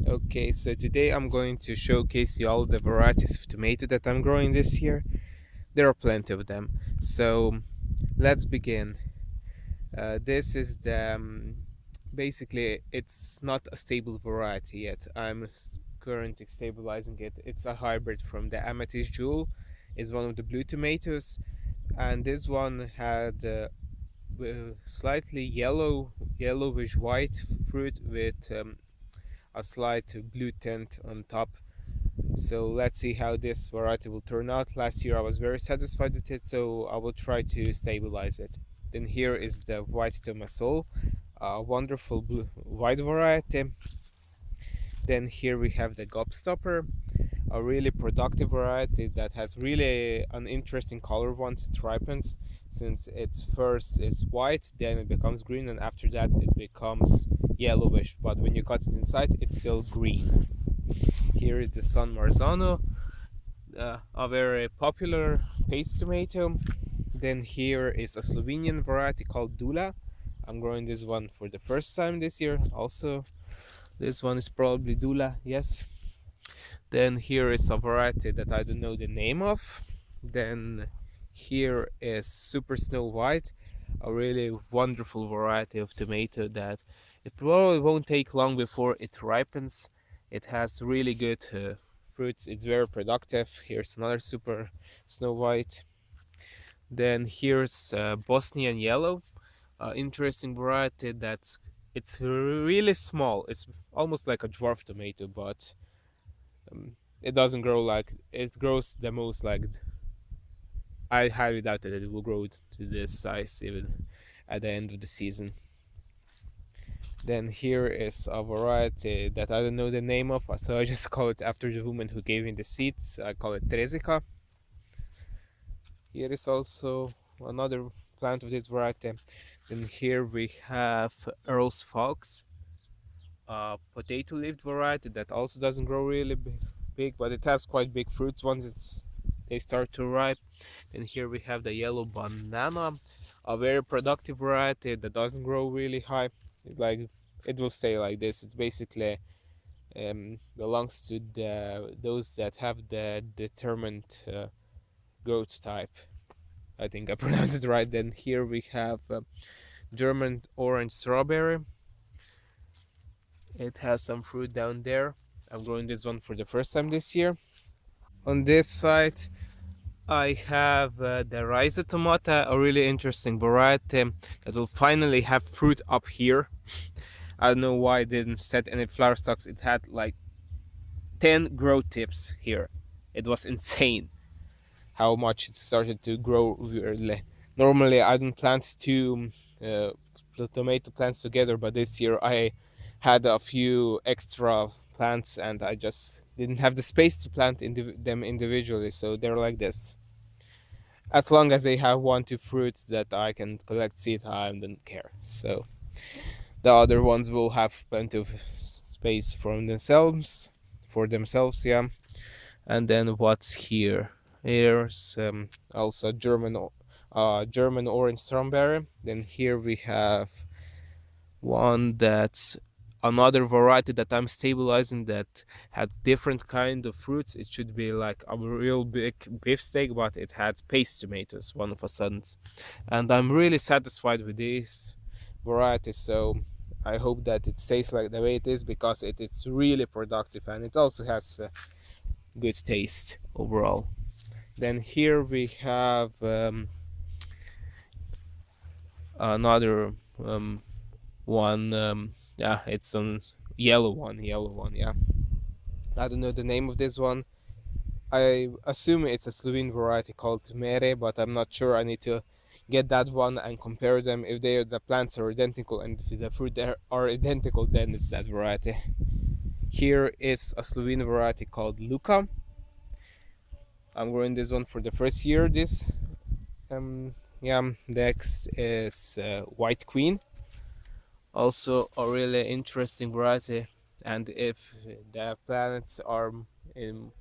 Okay, so today I'm going to showcase you all the varieties of tomato that I'm growing this year. There are plenty of them. So let's begin. This is basically it's not a stable variety yet. Currently stabilizing it. It's a hybrid from the Amethyst Jewel. Is one of the blue tomatoes, and this one had slightly yellowish white fruit with a slight blue tint on top. So let's see how this variety will turn out. Last year I was very satisfied with it, so I will try to stabilize it. Then here is the white tomaso, a wonderful blue white variety. Then here we have the gobstopper, a really productive variety that has really an interesting color once it ripens, since it's first is white, then it becomes green, and after that it becomes yellowish. But when you cut it inside, it's still green. Here is the San Marzano, a very popular paste tomato. Then here is a Slovenian variety called Dula. I'm growing this one for the first time this year. Also, this one is probably Dula, yes. Then here is a variety that I don't know the name of. Then here is Super Snow White, a really wonderful variety of tomato that it probably won't take long before it ripens. It has really good fruits. It's very productive. Here's another Super Snow White. Then here's Bosnian Yellow, interesting variety that's it's really small. It's almost like a dwarf tomato, but it doesn't grow like it grows the most like I highly doubt that it will grow to this size even at the end of the season. Then here is a variety that I don't know the name of, so I just call it after the woman who gave me the seeds. I call it Trezika. Here is also another plant of this variety. Then here we have Earl's Fox, a potato leaf variety that also doesn't grow really big, but it has quite big fruits once they start to ripe. Then here we have the yellow banana, a very productive variety that doesn't grow really high. It will stay like this. It's basically belongs to those that have the determined growth type. I think I pronounced it right. Then here we have German orange strawberry. It has some fruit down there. I'm growing this one for the first time this year. On this side, I have the Tomata, a really interesting variety that will finally have fruit up here. I don't know why it didn't set any flower stalks. It had like 10 grow tips here. It was insane how much it started to grow weirdly. Normally, I don't plant two tomato plants together, but this year I had a few extra plants and I just didn't have the space to plant them individually, so they're like this. As long as they have 1 2 fruits that I can collect seeds, I don't care. So the other ones will have plenty of space for themselves, yeah. And then what's here? Here's also German orange strawberry. Then here we have one that's another variety that I'm stabilizing that had different kind of fruits. It should be like a real big beefsteak, but it had paste tomatoes one of a sudden, and I'm really satisfied with these varieties. So I hope that it stays like the way it is because it's really productive and it also has good taste overall. Then here we have another one. Yeah, it's a yellow one. Yeah, I don't know the name of this one. I assume it's a Slovene variety called Mere, but I'm not sure. I need to get that one and compare them. If the plants are identical and if the fruit are identical, then it's that variety. Here is a Slovene variety called Luka. I'm growing this one for the first year. Yeah. Next is White Queen, also a really interesting variety. And if the plants are in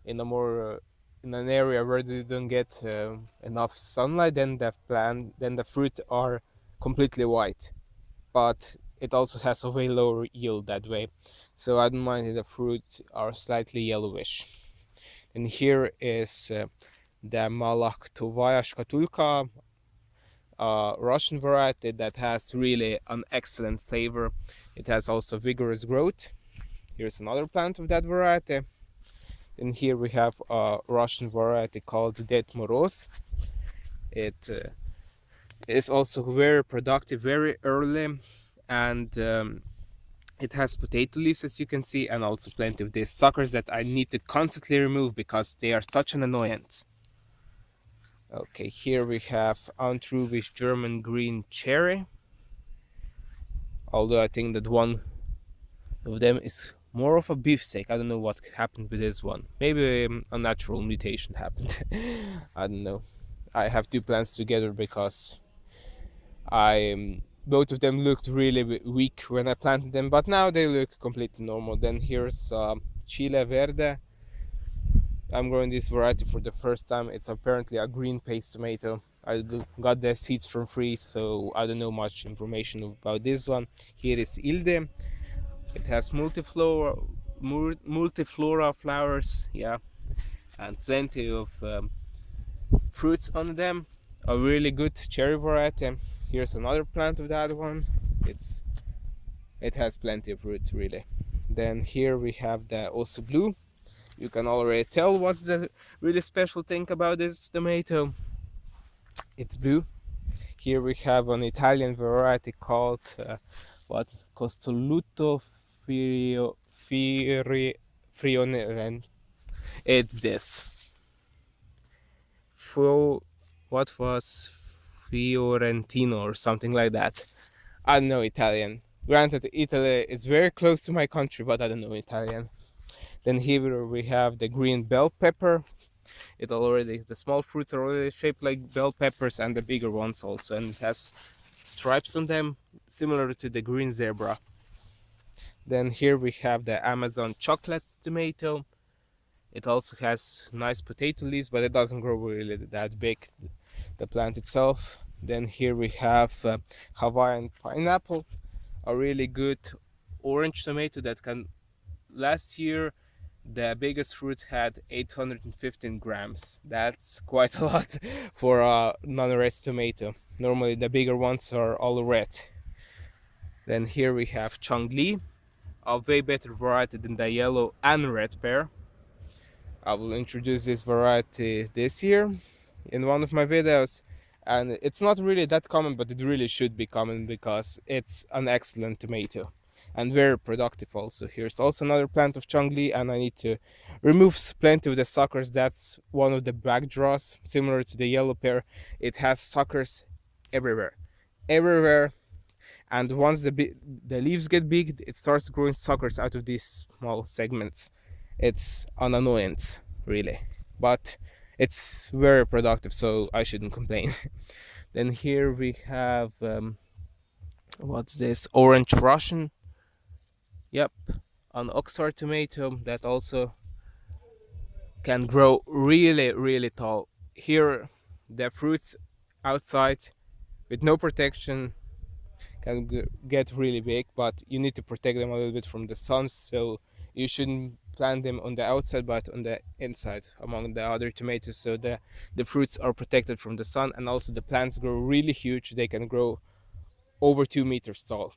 in a more in an area where they don't get enough sunlight, then the fruit are completely white. But it also has a way lower yield that way. so I don't mind if the fruit are slightly yellowish. And here is the Malaktovaya Shkatulka, Russian variety that has really an excellent flavor. It has also vigorous growth. Here's another plant of that variety. And here we have a Russian variety called Ded Moroz. It is also very productive very early, and it has potato leaves, as you can see, and also plenty of these suckers that I need to constantly remove because they are such an annoyance. Okay, here we have unripe German green cherry. Although I think that one of them is more of a beefsteak. I don't know what happened with this one. Maybe a natural mutation happened. I don't know. I have two plants together because both of them looked really weak when I planted them, but now they look completely normal. Then here's Chile Verde. I'm growing this variety for the first time. It's apparently a green paste tomato. I got the seeds from free, so I don't know much information about this one. Here is Ilde. It has multiflora flowers, yeah, and plenty of fruits on them. A really good cherry variety. Here's another plant of that one. It has plenty of fruit, really. Then here we have the Osu Blue. You can already tell what's the really special thing about this tomato. It's blue. Here we have an Italian variety called Costoluto Frione. It's this. What was Fiorentino or something like that. I don't know Italian. Granted, Italy is very close to my country, but I don't know Italian. Then here we have the green bell pepper. The small fruits are already shaped like bell peppers, and the bigger ones also, and it has stripes on them similar to the green zebra. Then here we have the Amazon chocolate tomato. It also has nice potato leaves, but it doesn't grow really that big, the plant itself. Then here we have Hawaiian pineapple, a really good orange tomato that can last year the biggest fruit had 815 grams. That's quite a lot for a non-red tomato. Normally the bigger ones are all red. Then here we have Chongli, a way better variety than the yellow and red pear. I will introduce this variety this year in one of my videos, and it's not really that common, but it really should be common because it's an excellent tomato and very productive also. Here's also another plant of Chongli, and I need to remove plenty of the suckers. That's one of the backdraws, similar to the yellow pear. It has suckers everywhere, and once the leaves get big, it starts growing suckers out of these small segments. It's an annoyance, really, but it's very productive, so I shouldn't complain. Then here we have what's this, orange Russian. Yep, an Oxford tomato that also can grow really tall. Here the fruits outside with no protection can get really big, but you need to protect them a little bit from the sun, so you shouldn't plant them on the outside but on the inside among the other tomatoes, so the fruits are protected from the sun, and also the plants grow really huge. They can grow over 2 meters tall.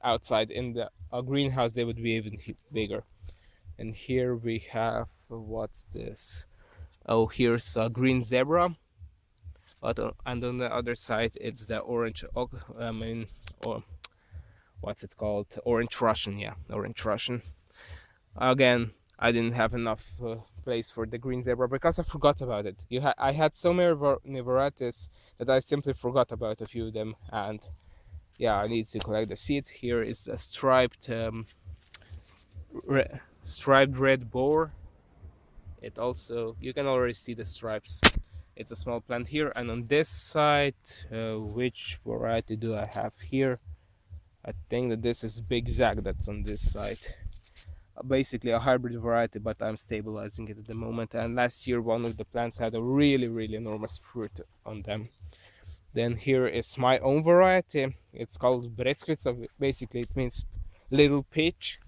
Outside in a greenhouse they would be even bigger. And here we have what's this, oh, here's a green zebra, but and on the other side it's the orange or what's it called, orange Russian. Yeah, orange Russian. Again, I didn't have enough place for the green zebra because I forgot about it. I had so many varieties that I simply forgot about a few of them, and yeah, I need to collect the seeds. Here is a striped red boar. It also, you can already see the stripes. It's a small plant here. And on this side, which variety do I have here? I think that this is Big Zag that's on this side. Basically a hybrid variety, but I'm stabilizing it at the moment. And last year one of the plants had a really enormous fruit on them. Then here is my own variety. It's called Bretskvitsa. Basically it means little peach.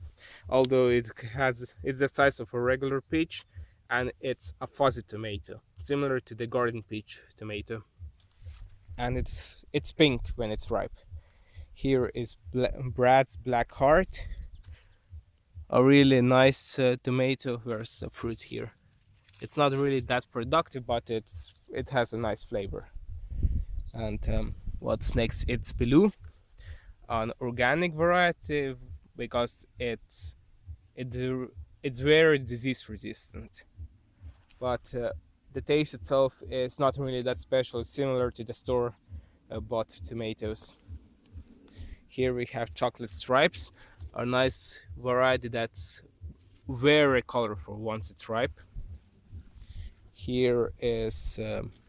although it's the size of a regular peach, and it's a fuzzy tomato, similar to the garden peach tomato, and it's pink when it's ripe. Here is Brad's Black Heart, a really nice tomato. Where's the fruit here? It's not really that productive, but it has a nice flavor. And what's next? It's Pilou, an organic variety because it it's very disease resistant. But the taste itself is not really that special. It's similar to the store bought tomatoes. Here we have chocolate stripes, a nice variety that's very colorful once it's ripe. Here is,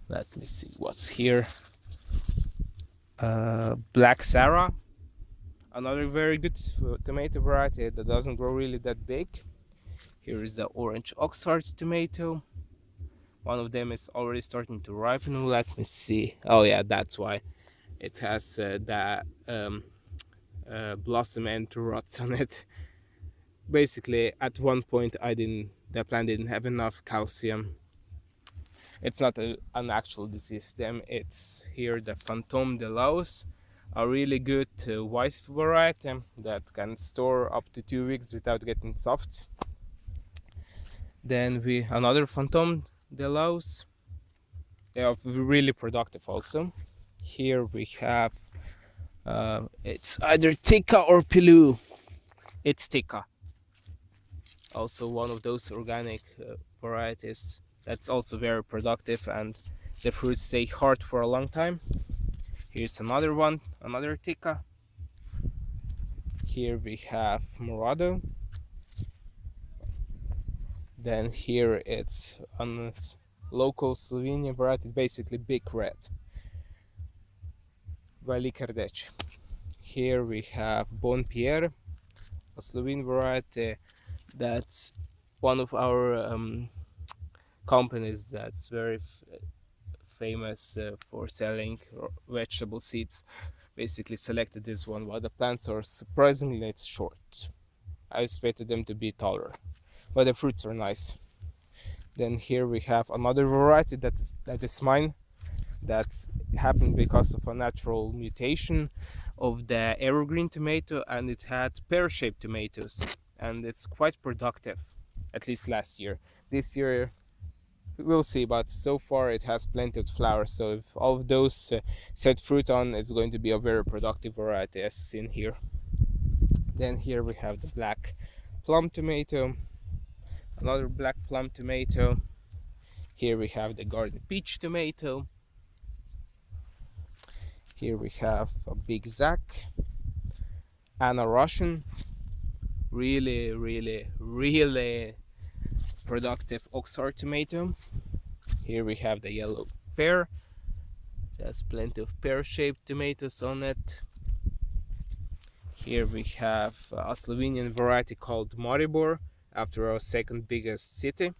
let me see what's here. Black Sarah, another very good tomato variety that doesn't grow really that big. Here is the orange Oxheart tomato. One of them is already starting to ripen. Let me see. Oh yeah, that's why it has that blossom and rots on it. Basically, at one point, the plant didn't have enough calcium. It's not an actual disease stem. It's here the Fantôme de Laos, a really good white variety that can store up to 2 weeks without getting soft. Then another Fantôme de Laos. They are really productive also. Here we have it's either Tikka or Pilou. It's Tikka. Also one of those organic varieties that's also very productive, and the fruits stay hard for a long time. Here's another one, another Tikka. Here we have Morado. Then here it's a local Slovenian variety, it's basically big red, Velikardec. Here we have Bon Pierre, a Slovene variety that's one of our companies that's very famous for selling vegetable seeds. Basically selected this one, while the plants are surprisingly it's short. I expected them to be taller, but the fruits are nice. Then here we have another variety that is mine, that's happened because of a natural mutation of the evergreen tomato, and it had pear-shaped tomatoes, and it's quite productive, at least last year. This year we'll see, but so far it has plenty of flowers, so if all of those set fruit on, it's going to be a very productive variety as seen here. Then here we have the black plum tomato, another black plum tomato. Here we have the garden peach tomato. Here we have a big Zack, Anna Russian, really productive Oxheart tomato. Here we have the yellow pear. There's plenty of pear-shaped tomatoes on it. Here we have a Slovenian variety called Maribor, after our second biggest city.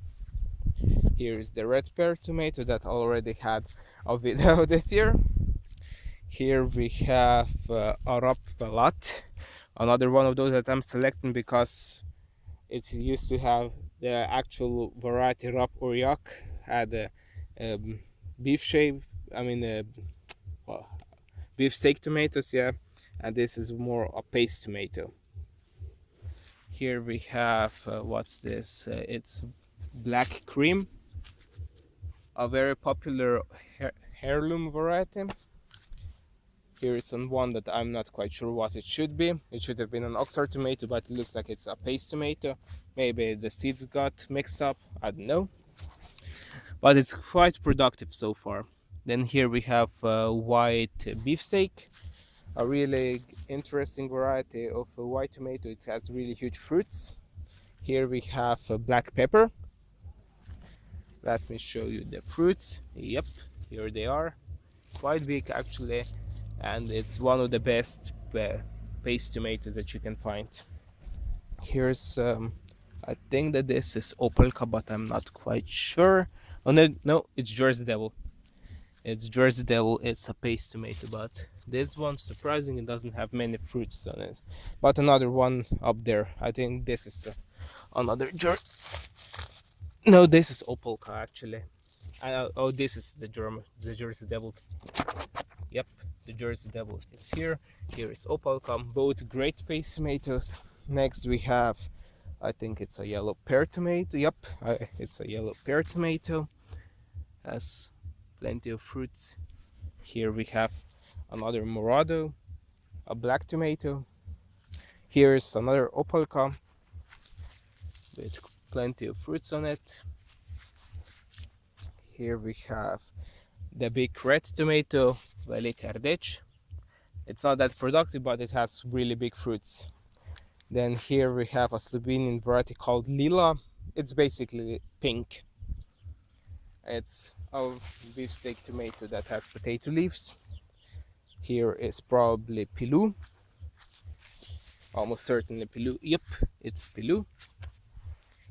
Here is the red pear tomato that already had a video this year. Here we have Arap Pelat, another one of those that I'm selecting because it used to have the actual variety Rap Oryak, had a beef shape, beef steak tomatoes, yeah, and this is more a paste tomato. Here we have, what's this? It's Black Cream, a very popular heirloom variety. Here is one that I'm not quite sure what it should be. It should have been an Oxheart tomato, but it looks like it's a paste tomato. Maybe the seeds got mixed up, I don't know. But it's quite productive so far. Then here we have white beefsteak, a really interesting variety of white tomato. It has really huge fruits. Here we have black pepper. Let me show you the fruits. Yep, here they are. Quite big actually, and it's one of the best paste tomatoes that you can find. Here's I think that this is Opelka, but I'm not quite sure. Oh no, it's Jersey Devil. It's Jersey Devil. It's a paste tomato, but this one surprisingly doesn't have many fruits on it. But another one up there. I think this is another No, this is Opolka actually. Oh, this is the Jersey Devil. Yep, the Jersey Devil is here. Here is Opalcom, both great paste tomatoes. Next we have, I think it's a yellow pear tomato. Yep, it's a yellow pear tomato. Has plenty of fruits. Here we have another Morado, a black tomato. Here is another Opalcom with plenty of fruits on it. Here we have the big red tomato, Valley Kardec. It's not that productive, but it has really big fruits. Then here we have a Slovenian variety called Lila. It's basically pink. It's a beefsteak tomato that has potato leaves. Here is probably Pilou. Almost certainly Pilou. Yep, it's Pilou.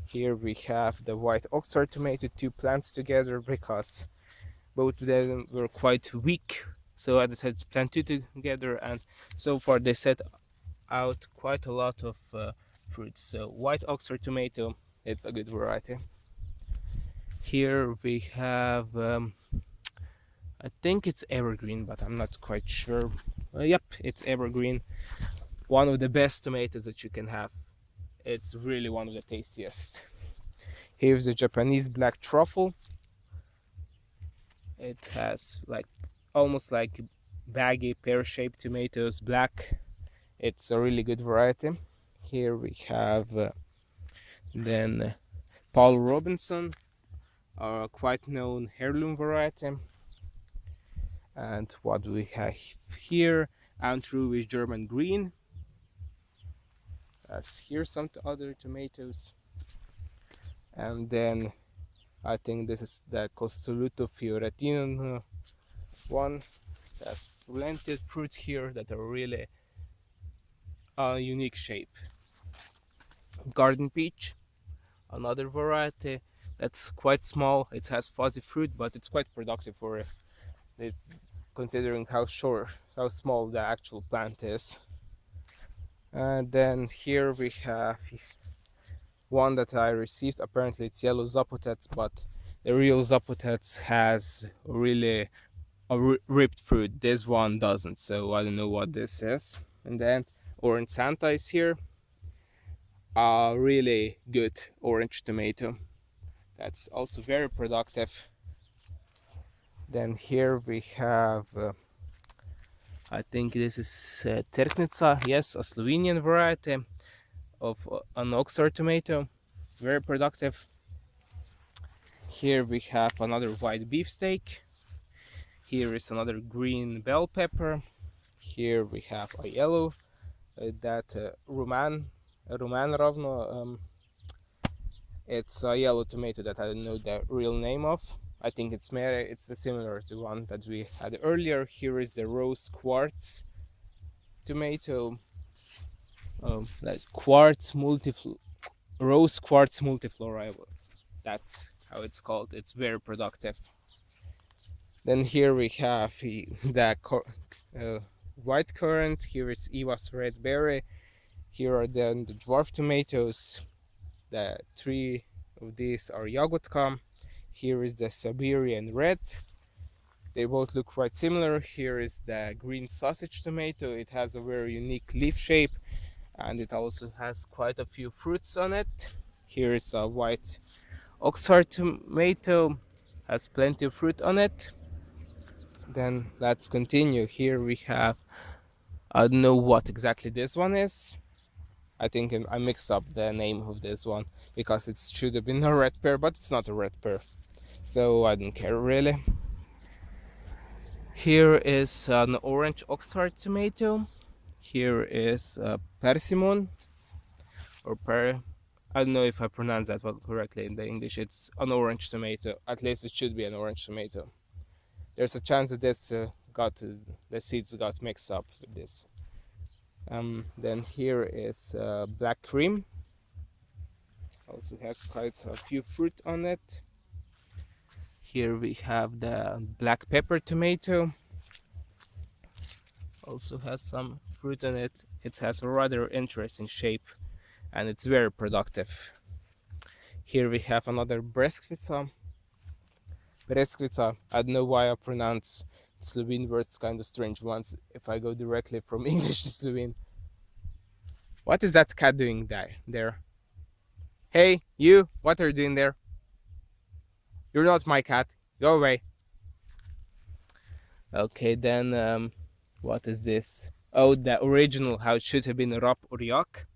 Here we have the white Oxford tomato, two plants together because both of them were quite weak. So I decided to plant two together, and so far they set out quite a lot of fruits. So white Oxford tomato, it's a good variety. Here we have, I think it's evergreen, but I'm not quite sure. Yep, it's evergreen. One of the best tomatoes that you can have. It's really one of the tastiest. Here's a Japanese black truffle. It has like almost like baggy pear-shaped tomatoes, black. It's a really good variety. Here we have then Paul Robinson, a quite known heirloom variety. And what do we have here? Andrew is German green. Here's some other tomatoes. And then I think this is the Costoluto Fiorentino one. There's plenty of fruit here that are really a unique shape. Garden peach, another variety that's quite small. It has fuzzy fruit, but it's quite productive for this, considering how small the actual plant is. And then here we have one that I received. Apparently it's yellow Zapotet, but the real Zapotet has really a ripped fruit. This one doesn't, so I don't know what this is. And then Orange Santa is here. A really good orange tomato that's also very productive. Then here we have I think this is Terknica, yes, a Slovenian variety of an Oxford tomato, very productive. Here we have another white beefsteak. Here is another green bell pepper. Here we have a yellow, Roman Rovno. It's a yellow tomato that I don't know the real name of. I think it's similar to one that we had earlier. Here is the rose quartz tomato. That's rose quartz multiflora. That's how it's called. It's very productive. Then here we have the white currant. Here is Eva's red berry. Here are then the dwarf tomatoes. The three of these are Jagodka. Here is the Siberian red. They both look quite similar. Here is the green sausage tomato. It has a very unique leaf shape, and it also has quite a few fruits on it. Here is a white Oxford tomato, has plenty of fruit on it. Then let's continue. Here we have, I don't know what exactly this one is. I think I mixed up the name of this one because it should have been a red pear, but it's not a red pear, so I don't care really. Here is an orange Oxford tomato. Here is persimmon or per. I don't know if I pronounce that one correctly in the English. It's an orange tomato. At least it should be an orange tomato. There's a chance that the seeds got mixed up with this. Then here is black cream. Also has quite a few fruit on it. Here we have the black pepper tomato. Also has some fruit in it. It has a rather interesting shape and it's very productive. Here we have another breskvica. Breskvica. I don't know why I pronounce Slovene words kind of strange ones if I go directly from English to Slovene. What is that cat doing there? Hey, you! What are you doing there? You're not my cat. Go away. Okay, then what is this? Oh, the original, how it should have been rap uriak.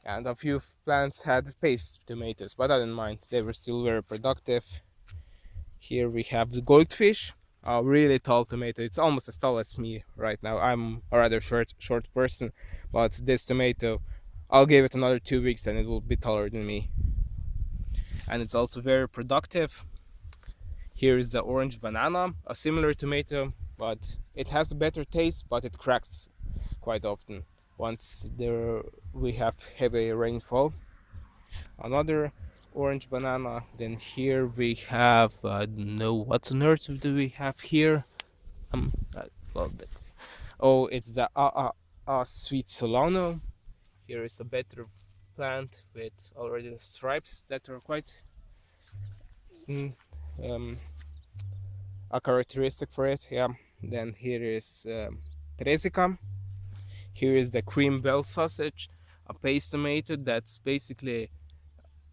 And a few plants had paste tomatoes, but I didn't mind. They were still very productive. Here we have the goldfish, a really tall tomato. It's almost as tall as me right now. I'm a rather short person, but this tomato, I'll give it another 2 weeks and it will be taller than me. And it's also very productive. Here is the orange banana, a similar tomato, but it has a better taste, but it cracks quite often once we have heavy rainfall. Another orange banana. Then here we have, I don't know what on earth do we have here. Well, oh, it's the sweet Solano. Here is a better plant with already the stripes that are quite a characteristic for it. Yeah. Then here is Tresica. Here is the cream bell sausage, a paste tomato that's basically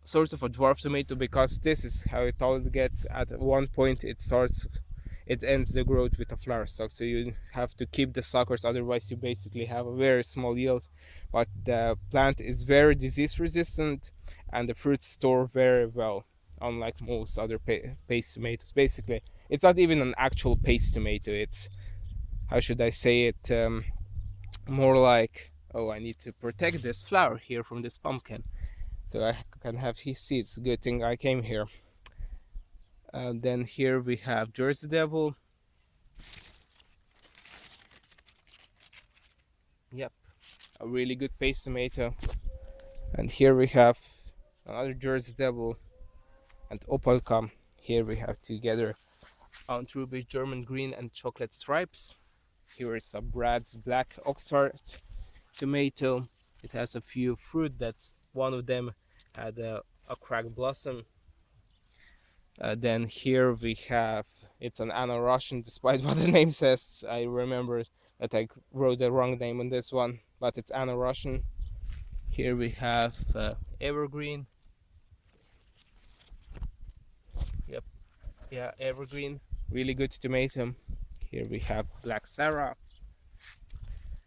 sort of a dwarf tomato because this is how tall it gets. At one point it ends the growth with a flower stalk, so you have to keep the suckers, otherwise you basically have a very small yield. But the plant is very disease resistant and the fruits store very well, unlike most other paste tomatoes. Basically, it's not even an actual paste tomato. It's, how should I say it, more like, oh, I need to protect this flower here from this pumpkin so I can have his seeds. Good thing I came here. Then here we have Jersey Devil. Yep, a really good paste tomato. And here we have another Jersey Devil and Opalka. Here we have together unripe German green and chocolate stripes. Here is a Brad's black oxheart tomato. It has a few fruit. That's one of them had a cracked blossom. Then here we have, it's an Anna Russian, despite what the name says. I remember that I wrote the wrong name on this one, but it's Anna Russian. Here we have evergreen. Yep, yeah, evergreen, really good tomato. Here we have Black Sarah,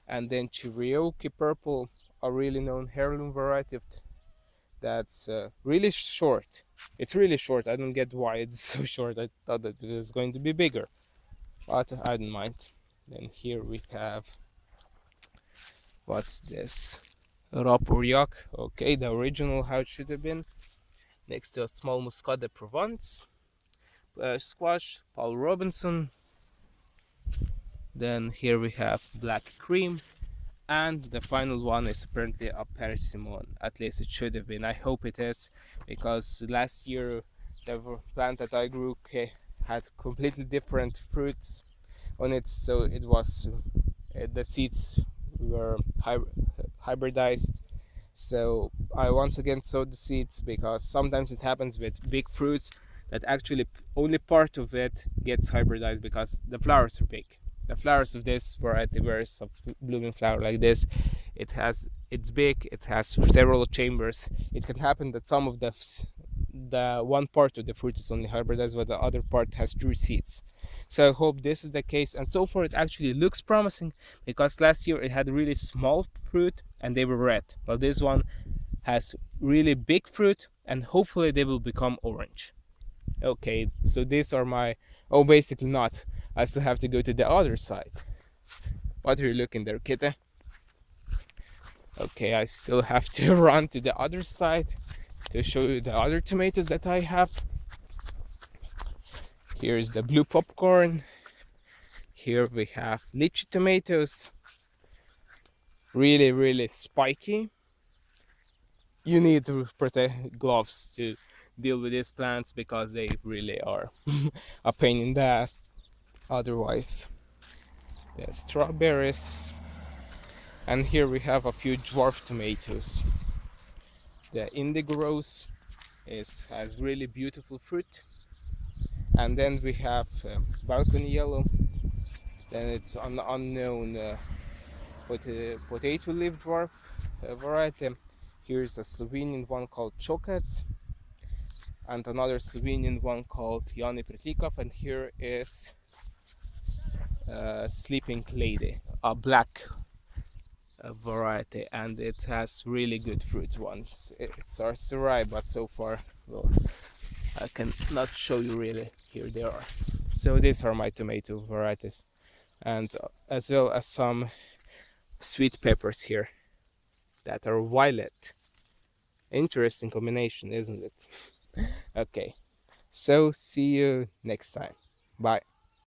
and then Chirioki Purple, a really known heirloom variety that's really short. It's really short. I don't get why it's so short. I thought that it was going to be bigger, but I don't mind. Then here we have, what's this? Rapuriak. Okay, the original, how it should have been. Next to a small Muscat de Provence. Squash, Paul Robinson. Then here we have Black Cream. And the final one is apparently a persimmon. At least it should have been. I hope it is, because last year the plant that I grew had completely different fruits on it, so it was the seeds were hybridized. So I once again sowed the seeds, because sometimes it happens with big fruits that actually only part of it gets hybridized because the flowers are big. The flowers of this variety, where it's a blooming flower like this, it's big, it has several chambers. It can happen that some of the one part of the fruit is only hybridized, but the other part has true seeds. So I hope this is the case, and so far it actually looks promising, because last year it had really small fruit and they were red, but this one has really big fruit and hopefully they will become orange. Okay, so these are my, oh, basically not. I still have to go to the other side. What are you looking there, kitty? Okay, I still have to run to the other side to show you the other tomatoes that I have. Here's the blue popcorn. Here we have lychee tomatoes. Really, really spiky. You need to protect gloves to deal with these plants because they really are a pain in the ass otherwise. The strawberries, and here we have a few dwarf tomatoes. The indigo rose has really beautiful fruit, and then we have balcony yellow. Then it's an unknown potato leaf dwarf variety. Here's a Slovenian one called Chokats, and another Slovenian one called Jani Pretlikov, and here is Sleeping Lady, a black variety, and it has really good fruit ones. It starts to ripe, but so far, well, I can not show you really. Here they are. So these are my tomato varieties, and as well as some sweet peppers here that are violet. Interesting combination, isn't it? Okay, so see you next time. Bye.